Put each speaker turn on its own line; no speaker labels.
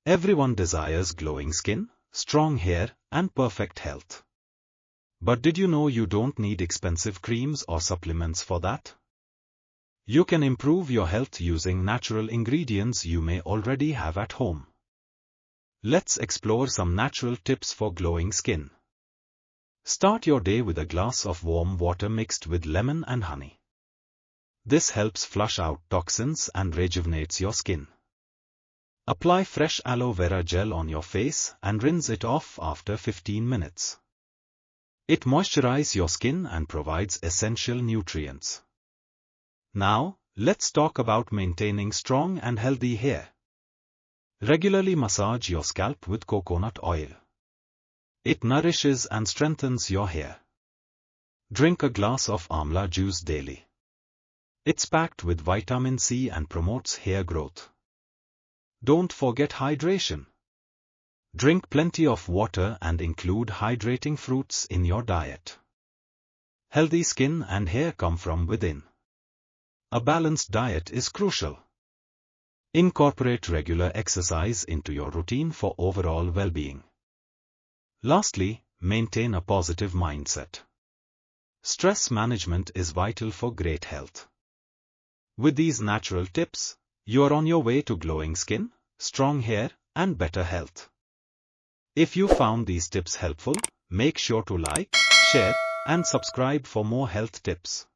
Everyone desires glowing skin, strong hair, and perfect health. But did you know you don't need expensive creams or supplements for that? You can improve your health using natural ingredients you may already have at home. Let's explore some natural tips for glowing skin. Start your day with a glass of warm water mixed with lemon and honey. This helps flush out toxins and rejuvenates your skin. Apply fresh aloe vera gel on your face and rinse it off after 15 minutes. It moisturizes your skin and provides essential nutrients. Now, let's talk about maintaining strong and healthy hair. Regularly massage your scalp with coconut oil. It nourishes and strengthens your hair. Drink a glass of amla juice daily. It's packed with vitamin C and promotes hair growth. Don't forget hydration. Drink plenty of water and include hydrating fruits in your diet. Healthy skin and hair come from within. A balanced diet is crucial. Incorporate regular exercise into your routine for overall well-being. Lastly, maintain a positive mindset. Stress management is vital for great health. With these natural tips, you are on your way to glowing skin, strong hair, and better health. If you found these tips helpful, make sure to like, share, and subscribe for more health tips.